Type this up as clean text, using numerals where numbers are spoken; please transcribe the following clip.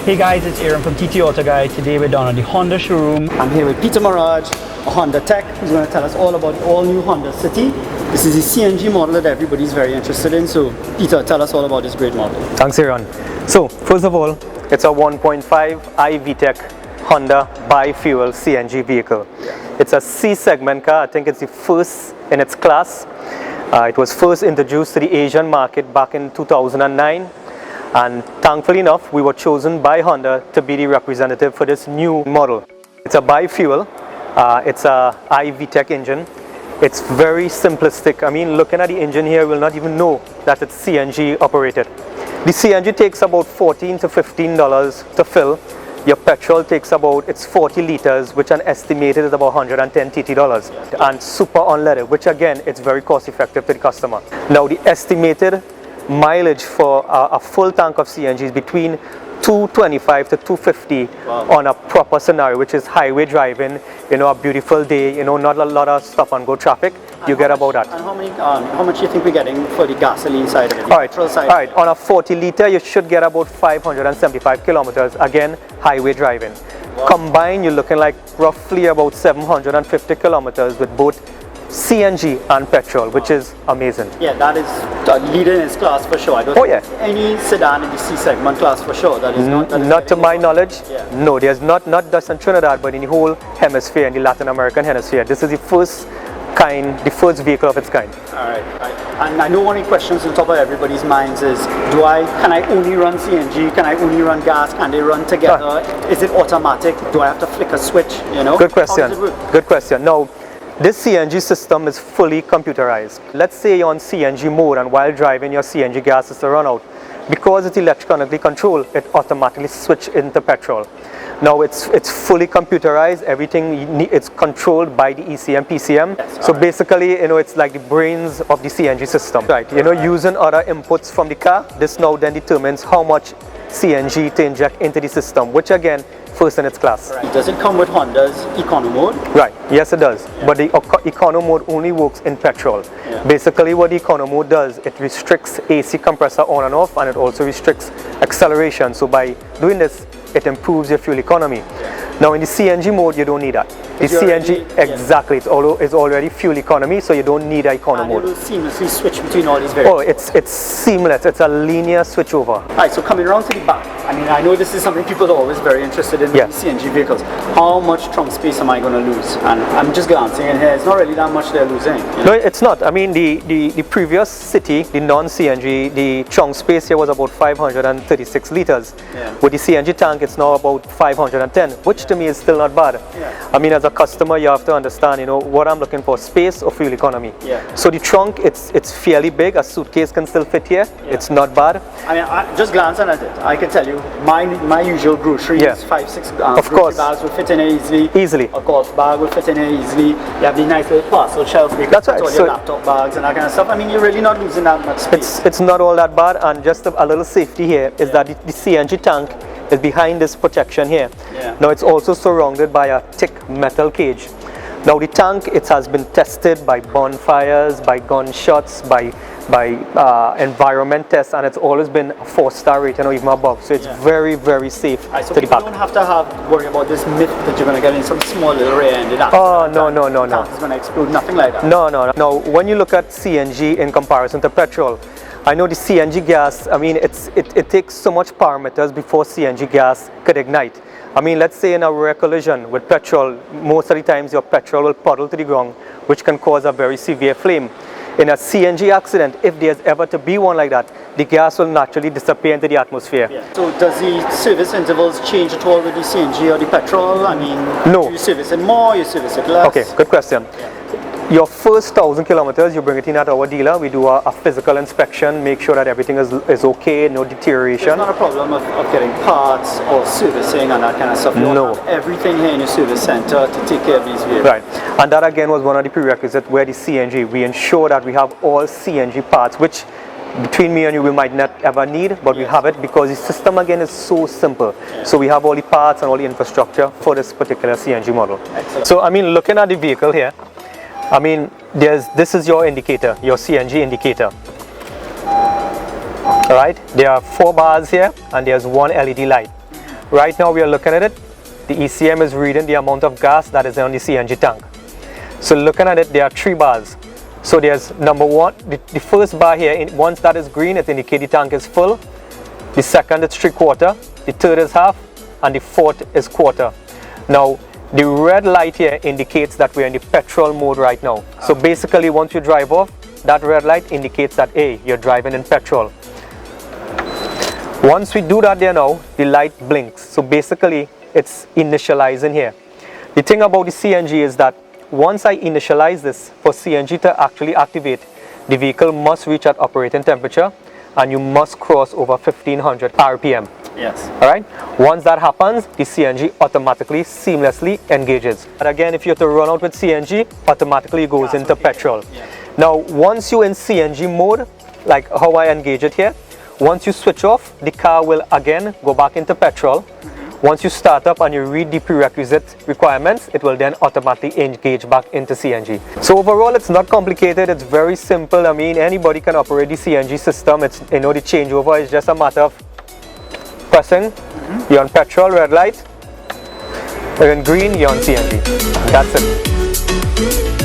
Hey guys, it's Aaron from TTAutoGuide. Today we're down at the Honda showroom. I'm here with Peter Maraj, a Honda tech, who's going to tell us all about the all-new Honda City. This is the CNG model that everybody's very interested in. So Peter, tell us all about this great model. Thanks, Aaron. So first of all, it's a 1.5i VTEC Honda bi-fuel CNG vehicle. It's a C-segment car. I think it's the first in its class. It was first introduced to the Asian market back in 2009. And thankfully enough, we were chosen by Honda to be the representative for this new model. It's a bi-fuel, it's a iVTEC engine. It's very simplistic. I mean, looking at the engine here, you will not even know that it's CNG operated. The CNG takes about $14 to $15 to fill. Your petrol takes about, it's 40 liters, which an estimated is about $110 TT. And super unleaded, which again, it's very cost effective to the customer. Now the estimated mileage for a full tank of CNG is between 225 to 250 on a proper scenario, which is highway driving, you know, a beautiful day, you know, not a lot of stop and go traffic. You get about that. And how much do you think we're getting for the gasoline side of it, the petrol side? All right, on a 40 liter, you should get about 575 kilometers, again, highway driving. Combined, you're looking like roughly about 750 kilometers with both CNG and petrol, which is amazing. Yeah, that is the leader in its class for sure. I don't think any sedan in the C segment class for sure. That is not to my knowledge. No, there's not just in Trinidad, but in the whole hemisphere, in the Latin American hemisphere. This is the first kind, the first vehicle of its kind. All right. And I know one of the questions on top of everybody's minds is, can I only run CNG? Can I only run gas? Can they run together? Is it automatic? Do I have to flick a switch? You know? Good question. How does it work? Good question. Now, this CNG system is fully computerized. Let's say you're on CNG mode and while driving your CNG gas is to run out. Because it's electronically controlled, it automatically switches into petrol. Now it's fully computerized, everything it's controlled by the ECM, PCM. Yes, so basically, you know, it's like the brains of the CNG system. Right, you know, using other inputs from the car, this now then determines how much CNG to inject into the system, which again, first in its class. Right. Does it come with Honda's Econ Mode? Right, yes it does. But the Econ Mode only works in petrol. Basically what the Econ Mode does, it restricts AC compressor on and off, and it also restricts acceleration. So by doing this, it improves your fuel economy. Now in the CNG mode, you don't need that. The CNG, exactly, it's already fuel economy, so you don't need an Econ Mode. And it will seamlessly switch between all these variables. Oh, it's seamless, it's a linear switch over. Alright, so coming around to the back, I mean, I know this is something people are always very interested in, these CNG vehicles. How much trunk space am I going to lose? And I'm just glancing in here, it's not really that much they're losing. You know? No, it's not. I mean, the previous City, the non-CNG, the trunk space here was about 536 liters. With the CNG tank, it's now about 510, which to me is still not bad. I mean, as a customer, you have to understand, you know, what I'm looking for, space or fuel economy. So the trunk, it's fairly big. A suitcase can still fit here. It's not bad. I mean, just glancing at it, I can tell you, my usual groceries, 5-6 grocery bags will fit in here easily. A golf bag will fit in here easily. You have the nice little parcel shelf where you can put all your laptop bags and that kind of stuff. I mean, you're really not losing that much space. It's not all that bad, and just a little safety here is that the CNG tank is behind this protection here. Now it's also surrounded by a thick metal cage. Now the tank, it has been tested by bonfires, by gunshots, by environment tests, and it's always been a 4-star rating or even above. So it's very, very safe so to the back. You don't have to worry about this myth that you're going to get in some small little rear-ended accident. Oh, no. It's going to explode, nothing like that. No. Now, when you look at CNG in comparison to petrol, I know the CNG gas, I mean, it takes so much parameters before CNG gas could ignite. I mean, let's say in a rear collision with petrol, most of the times your petrol will puddle to the ground, which can cause a very severe flame. In a CNG accident, if there's ever to be one like that, the gas will naturally disappear into the atmosphere. So does the service intervals change at all with the CNG or the petrol? I mean, no. Do you service it more, you service it less? Okay, good question. Your first 1,000 kilometers, you bring it in at our dealer. We do a physical inspection, make sure that everything is okay, no deterioration. It's not a problem of getting parts or servicing and that kind of stuff. You don't have everything here in your service center to take care of these vehicles. Right, and that again was one of the prerequisites where the CNG, we ensure that we have all CNG parts, which between me and you we might not ever need, but we have it because the system again is so simple. So we have all the parts and all the infrastructure for this particular CNG model. Excellent. So I mean, looking at the vehicle here, I mean, this is your indicator, your CNG indicator. Alright, there are 4 bars here and there's one LED light. right now we are looking at it. The ECM is reading the amount of gas that is on the CNG tank. So looking at it, there are 3 bars. So there's number 1, the first bar here, once that is green, it indicates the tank is full. The second is 3/4, the third is half, and the fourth is quarter. Now, the red light here indicates that we're in the petrol mode right now. So basically, once you drive off, that red light indicates that, hey, you're driving in petrol. Once we do that there now, the light blinks. So basically, it's initializing here. The thing about the CNG is that once I initialize this, for CNG to actually activate, the vehicle must reach at operating temperature and you must cross over 1500 RPM. Yes. Alright? Once that happens, the CNG automatically, seamlessly engages. But again, if you're to run out with CNG, automatically goes into petrol. Yeah. Now, once you're in CNG mode, like how I engage it here, once you switch off, the car will again go back into petrol. Once you start up and you read the prerequisite requirements, it will then automatically engage back into CNG. So overall, it's not complicated, it's very simple. I mean, anybody can operate the CNG system. It's, you know, the changeover is just a matter of pressing, you're on petrol, red light, you're in green, you're on CNG. That's it.